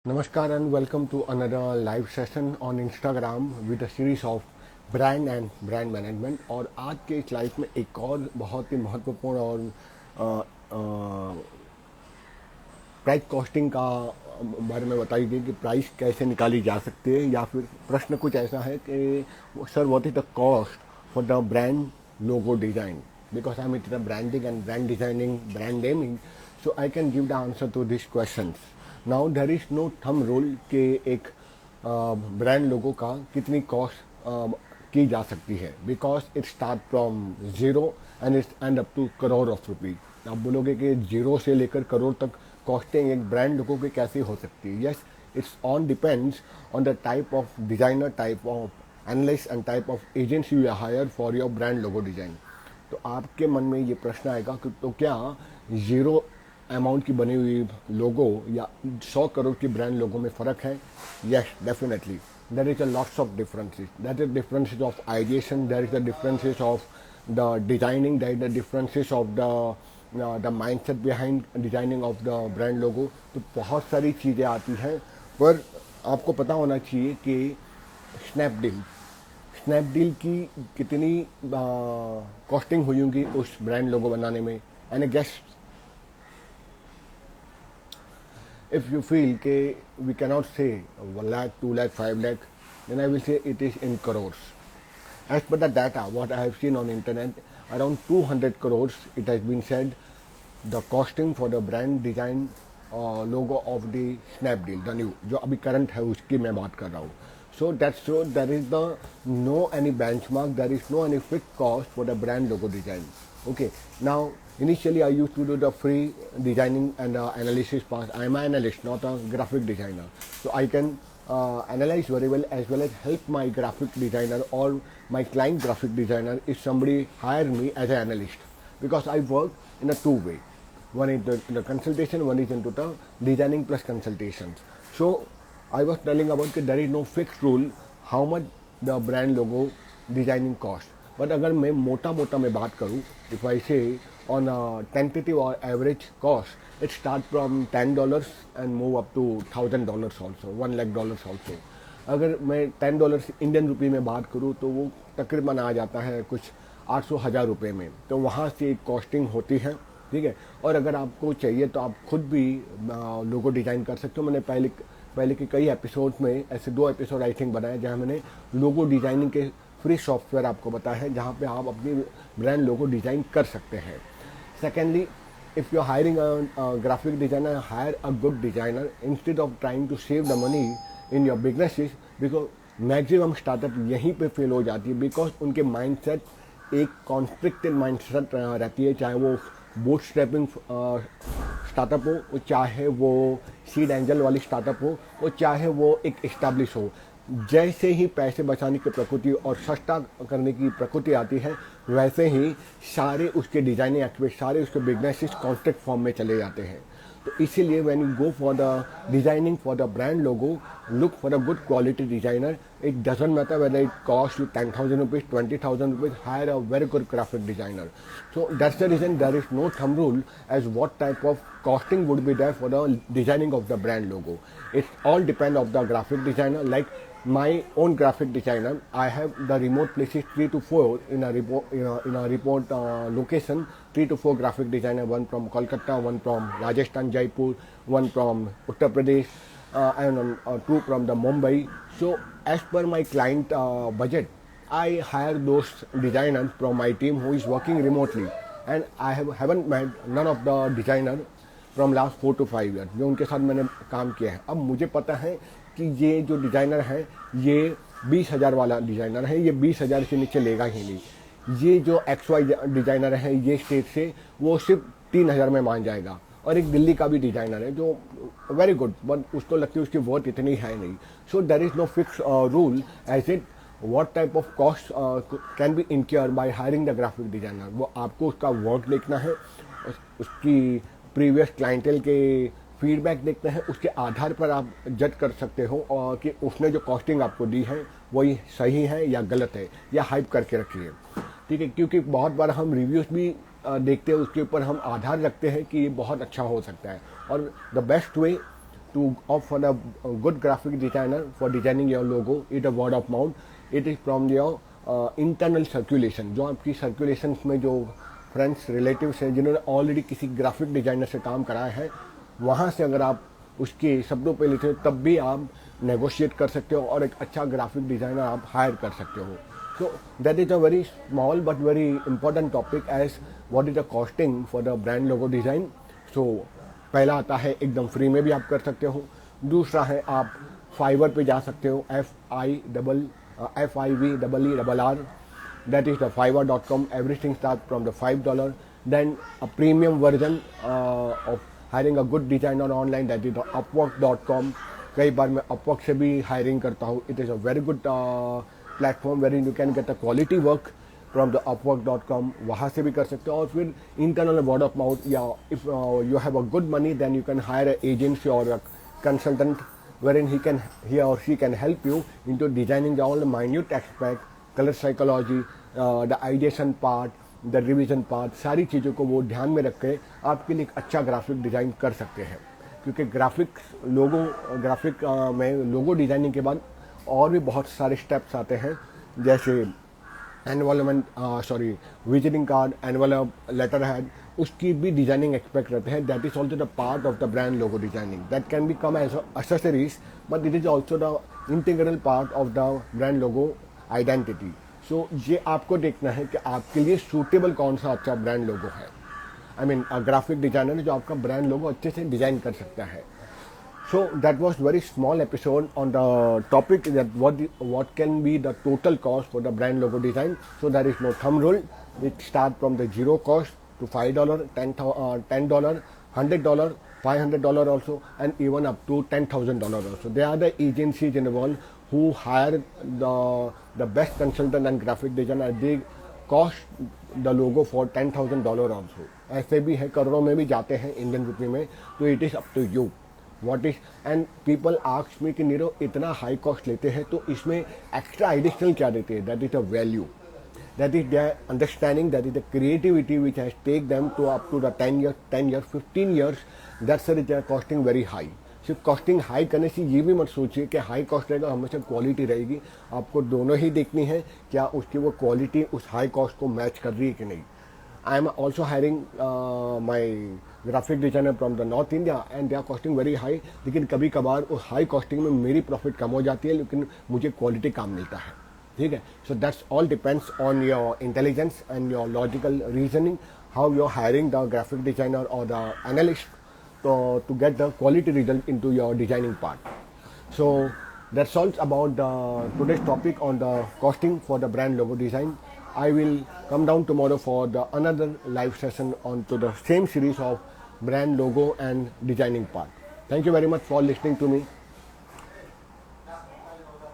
Namaskar and welcome to another live session on Instagram with a series of brand and brand management। और आज के इस life में एक और बहुत ही महत्वपूर्ण और प्राइस कॉस्टिंग का बारे में बताइए कि प्राइस कैसे निकाली जा सकती है, या फिर प्रश्न कुछ ऐसा है कि sir what is the cost for the brand logo design, because I am it the branding and brand designing brand naming, so I can give the answer to this questions. Now there is no thumb rule के एक brand logo का कितनी cost की जा सकती है, because it start from zero and its end up to crore of rupees. आप बोलोगे कि जीरो से लेकर करोड़ तक कॉस्टिंग एक ब्रांड लोगों की कैसी हो सकती है? Yes, it's on depends on the type of designer, type of analyst and type of agency you hire for your brand logo design. तो आपके मन में ये प्रश्न आएगा कि तो क्या जीरो अमाउंट की बनी हुई लोगो या 100 करोड़ की ब्रांड लोगो में फ़र्क है? Yes, definitely there is a lots of differences. That is differences of ideation, there is the differences of the designing, there is the differences of the mindset behind designing of the brand logo। तो बहुत सारी चीज़ें आती हैं, पर आपको पता होना चाहिए कि स्नैपडील की कितनी कॉस्टिंग हुई होगी उस ब्रांड लोगो बनाने में। And guess, if you feel ke we cannot say 1 lakh, 2 lakh, 5 lakh, then I will say it is in crores. As per the data what I have seen on internet, around 200 crores it has been said the costing for the brand design logo of the Snapdeal, the new जो अभी current है उसकी मैं बात कर रहा हूँ। So that's so there is the no any benchmark, there is no any fixed cost for the brand logo design. Okay, now initially I used to do the free designing and analysis part. I am an analyst, not a graphic designer, so I can analyze very well as well as help my graphic designer or my client graphic designer if somebody hire me as an analyst, because I work in a two way. One is the consultation, one is into the designing plus consultations. So I was telling about that there is no fixed rule how much the brand logo designing cost. But अगर मैं मोटा मैं बात करूँ, if I say on tentative और average cost, it start from $10 and move up to $1,000 also, $1,00,000 also. अगर मैं $10 Indian रुपये में बात करूँ तो वो तकरीबन आ जाता है कुछ 800,000 रुपये में। तो वहाँ से एक कॉस्टिंग होती है, ठीक है। और अगर आपको चाहिए तो आप खुद भी लोगो डिज़ाइन कर सकते हो। मैंने पहले के कई एपिसोड में ऐसे 2 एपिसोड आई थिंक बनाए जहाँ मैंने लोगो डिज़ाइनिंग के फ्री सॉफ्टवेयर आपको बताया है जहाँ पे आप अपनी ब्रांड लोगो डिज़ाइन कर सकते हैं। Secondly, if you are hiring a graphic designer, hire a good designer instead of trying to save the money in your businesses, because maximum startup यहीं पे फेल हो जाती है, बिकॉज उनके माइंडसेट एक कॉन्स्ट्रिक्टेड माइंडसेट रहती है, चाहे वो बूटस्ट्रैपिंग स्टार्टअप हो, चाहे वो सीड एंजल वाली स्टार्टअप हो, चाहे वो एक एस्टैब्लिश हो। जैसे ही पैसे बचाने की प्रकृति और सस्ता करने की प्रकृति आती है, वैसे ही सारे उसके डिजाइनिंग एक्टिविटी, सारे उसके बिजनेसेस कॉन्ट्रैक्ट फॉर्म में चले जाते हैं। तो इसीलिए when you go for the designing for the brand logo, look for a good quality designer. It doesn't matter whether it cost you 10,000 rupees, 20,000 rupees, hire a very good graphic designer. So that's the reason there is no thumb rule as what type of costing would be there for the designing of the brand logo. It all depend of the graphic designer. Like my own graphic designer, I have the remote places 3 to 4 in a remote location. 3 to 4 graphic designer, one from Kolkata, one from Rajasthan, Jaipur, one from Uttar Pradesh, and 2 from the Mumbai. So as per my client budget, I hire those designers from my team who is working remotely, and I haven't met none of the designer from last 4 to 5 year जो उनके साथ मैंने काम किया है। अब मुझे पता है कि ये जो डिज़ाइनर है ये 20,000 वाला डिज़ाइनर है, ये 20,000 से नीचे लेगा ही नहीं। ये जो XY डिज़ाइनर है ये स्टेट से, वो सिर्फ 3,000 में मान जाएगा। और एक दिल्ली का भी डिज़ाइनर है जो वेरी गुड, बट उसको लगती है उसकी वर्थ इतनी है नहीं। So there is no fix rule as it what type of cost can be incurred by hiring the graphic designer। वो आपको उसका वर्क देखना है, उसकी प्रीवियस क्लाइंटेल के फीडबैक देखते हैं, उसके आधार पर आप जज कर सकते हो और कि उसने जो कॉस्टिंग आपको दी है वही सही है या गलत है या हाइप करके रखी है, ठीक है। क्योंकि बहुत बार हम रिव्यूज़ भी देखते हैं, उसके ऊपर हम आधार रखते हैं कि ये बहुत अच्छा हो सकता है। और the best way to opt for a good graphic designer for designing your logo, it a word of mouth. It is from your internal circulation, जो आपकी circulation में जो फ्रेंड्स रिलेटिव्स हैं जिन्होंने ऑलरेडी किसी ग्राफिक डिजाइनर से काम कराया है, वहाँ से अगर आप उसके शब्दों पे लिखे तब भी आप नेगोशिएट कर सकते हो और एक अच्छा ग्राफिक डिजाइनर आप हायर कर सकते हो. So that is a very small but very important topic as what is the costing for the brand logo design. सो पहला आता है एकदम फ्री में भी आप कर सकते हो. दूसरा है आप फाइवर पे जा सकते हो, FIVEERR. That is the fiverr.com. Everything starts from the $5. Then a premium version of hiring a good designer online, that is the upwork.com. कई बार मैं upwork से भी hiring करता हूँ. It is a very good platform wherein you can get a quality work from the upwork.com. वहाँ से भी कर सकते हो. और फिर internal word of mouth, या if you have a good money then you can hire an agency or a consultant wherein he or she can help you into designing all the minute aspects, colour psychology, the ideation part, the revision part, सारी चीज़ों को वो ध्यान में रख के आपके लिए एक अच्छा ग्राफिक डिज़ाइन कर सकते हैं. क्योंकि ग्राफिक में लोगो डिज़ाइनिंग के बाद और भी बहुत सारे स्टेप्स आते हैं, जैसे visiting card, envelope, letter head, उसकी भी डिजाइनिंग एक्सपेक्ट रहते हैं. That is also the part of the brand logo designing. That can be come as accessories but it is also the integral part of the brand logo identity. So ये आपको देखना है कि आपके लिए suitable कौन सा अच्छा ब्रांड लोगो है. आई मीन ग्राफिक डिजाइनर जो आपका ब्रांड लोगो अच्छे से डिजाइन कर सकता है. So that was very small episode on the topic that what can be the total cost for the brand logo design. So there is no thumb rule. It starts from the zero cost to $5, $10, $100, $500 also, and even up to $10,000 also. They are the agencies involved who hire the best consultant and graphic designer. They cost the logo for $10,000 also. ऐसे भी है, करोड़ों में भी जाते हैं Indian रुपये में. तो it is up to you what is. and people ask me कि नीरो इतना हाई कॉस्ट लेते हैं तो इसमें एक्स्ट्रा एडिशनल क्या देते हैं. That is the value, that is the understanding, that is the creativity which has take them to up to the 10 years 15 years. That's is costing very high. सिर्फ कॉस्टिंग high करने से ये भी मत सोचिए कि हाई कॉस्ट रहेगा हमेशा क्वालिटी रहेगी. आपको दोनों ही देखनी है, क्या उसकी वो क्वालिटी उस हाई कॉस्ट को मैच कर रही है कि नहीं. I am also hiring my graphic designer from the North India and they are costing very high. लेकिन कभी कभार उस हाई कॉस्टिंग में मेरी प्रॉफिट कम हो जाती है लेकिन मुझे क्वालिटी कम मिलता है. ठीक है. So that's all depends on your intelligence and your logical reasoning, how you are hiring the graphic designer और the analyst to get the quality result into your designing part. So that's all about today's topic on the costing for the brand logo design. I will come down tomorrow for the another live session on to the same series of brand logo and designing part. Thank you very much for listening to me.